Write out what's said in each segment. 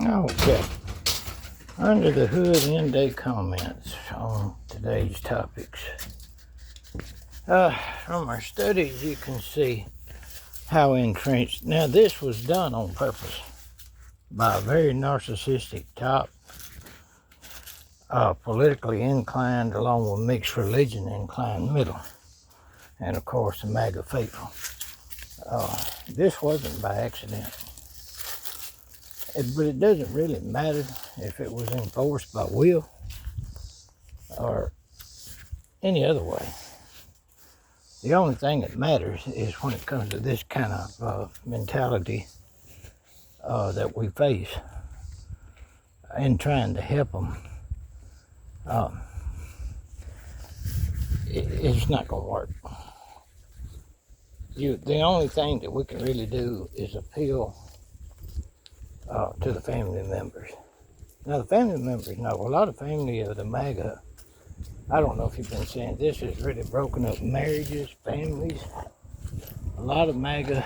Okay. Under the hood end-day comments on today's topics. From our studies, you can see how entrenched. Now, this was done on purpose by a very narcissistic top, politically inclined, along with mixed religion inclined middle, and of course the maga faithful. This wasn't by accident. But it doesn't really matter if it was enforced by will or any other way. The only thing that matters is when it comes to this kind of mentality that we face in trying to help them. It's not going to work. The only thing that we can really do is appeal to the family members. Now, the family members know. A lot of family of the MAGA, I don't know if you've been saying this, has really broken up marriages, families. A lot of MAGA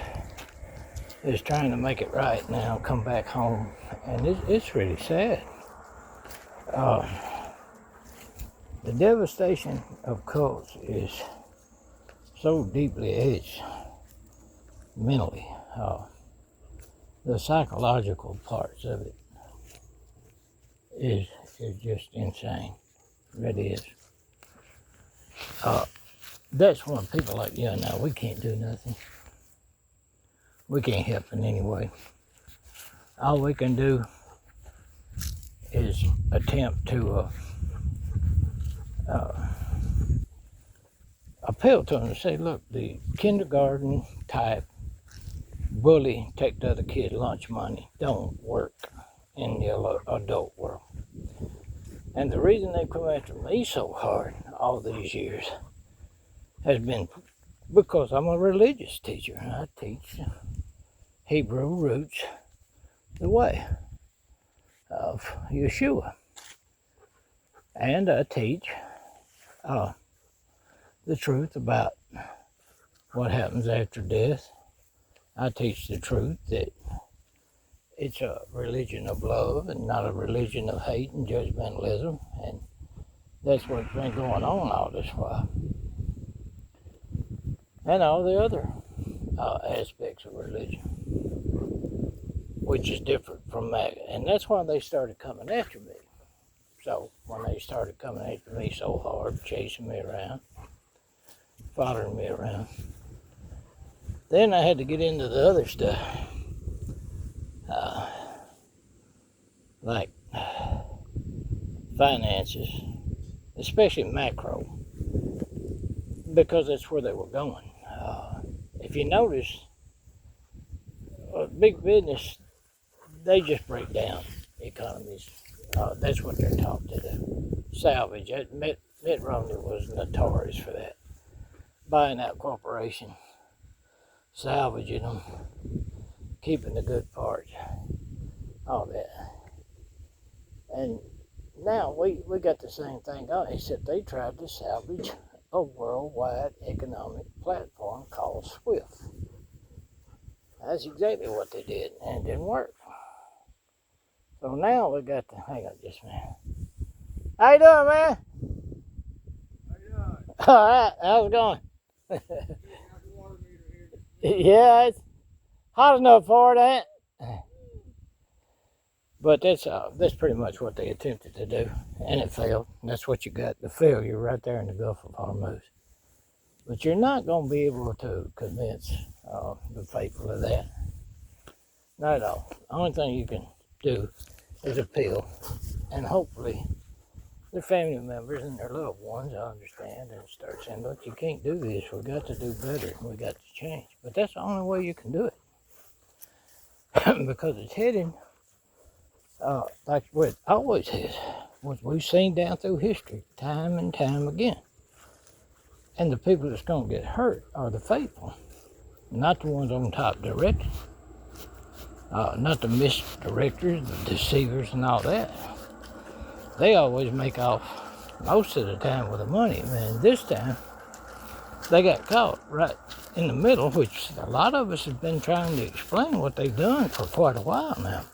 is trying to make it right now, come back home, and it's really sad. The devastation of cults is so deeply etched mentally. The psychological parts of it is just insane. It really is. That's when people like you and I, we can't do nothing. We can't help in any way. All we can do is attempt to appeal to them and say, look, the kindergarten type bully, take the other kid lunch money, don't work in the adult world. And the reason they come after me so hard all these years has been because I'm a religious teacher. I teach Hebrew roots, the way of Yeshua. And I teach the truth about what happens after death. I teach the truth that it's a religion of love and not a religion of hate and judgmentalism. And that's what's been going on all this while. And all the other aspects of religion, which is different from MAGA. And that's why they started coming after me. So when they started coming after me so hard, chasing me around, following me around, then I had to get into the other stuff, like finances, especially macro, because that's where they were going. If you notice, big business, they just break down economies. That's what they're taught to do. Salvage. Mitt Romney was notorious for that. Buying out corporations, salvaging them, keeping the good parts, all that. And now we got the same thing going, except they tried to salvage a worldwide economic platform called SWIFT. That's exactly what they did, and it didn't work. So now we got to, hang on just a minute. How you doing, man? How you doing? All right, how's it going? Yeah, it's hot enough for that. But that's pretty much what they attempted to do, and it failed. And that's what you got, the failure right there in the Gulf of Hormuz. But you're not going to be able to convince the faithful of that. Not at all. The only thing you can do is appeal, and hopefully their family members and their loved ones understand and start saying, look, you can't do this. We got to do better. We got to change. But that's the only way you can do it. Because it's heading like what always has, what we've seen down through history, time and time again. And the people that's going to get hurt are the faithful, not the ones on top directing, not the misdirectors, the deceivers, and all that. They always make off most of the time with the money. Man, this time they got caught right in the middle, which a lot of us have been trying to explain what they've done for quite a while now.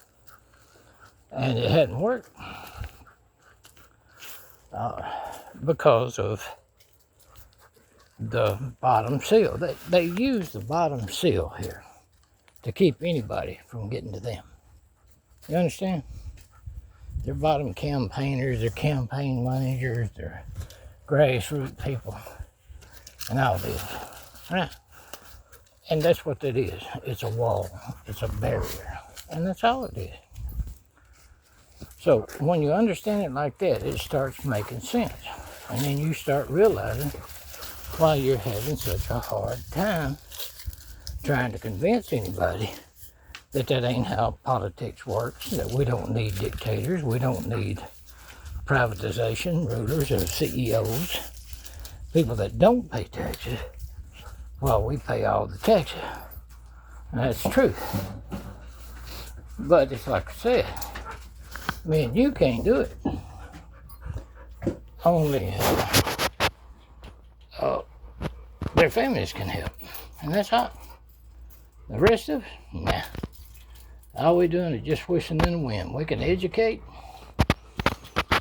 And it hadn't worked because of the bottom seal. They use the bottom seal here to keep anybody from getting to them. You understand? They're bottom campaigners, they're campaign managers, they're grassroots people, and all this. Right? And that's what it is. It's a wall, it's a barrier, and that's all it is. So when you understand it like that, it starts making sense. And then you start realizing why you're having such a hard time trying to convince anybody that that ain't how politics works, that we don't need dictators, we don't need privatization, rulers or CEOs, people that don't pay taxes, while we pay all the taxes. And that's true. But it's like I said, me and you can't do it. Only their families can help. And that's all. The rest of it, nah. All we're doing is just whistling in the wind. We can educate,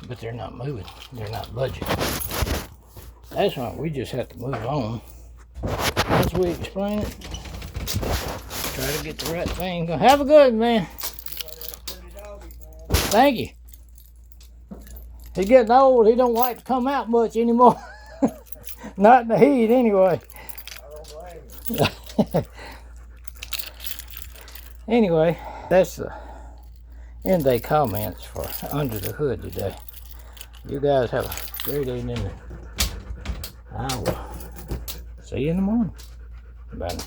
but they're not moving. They're not budging. That's why we just have to move on. Once we explain it, try to get the right thing going. Have a good one, man. Thank you. He's getting old. He don't like to come out much anymore. Not in the heat, anyway. I don't blame you. Anyway, that's the end day comments for Under the Hood today. You guys have a great evening. I will see you in the morning. Bye now.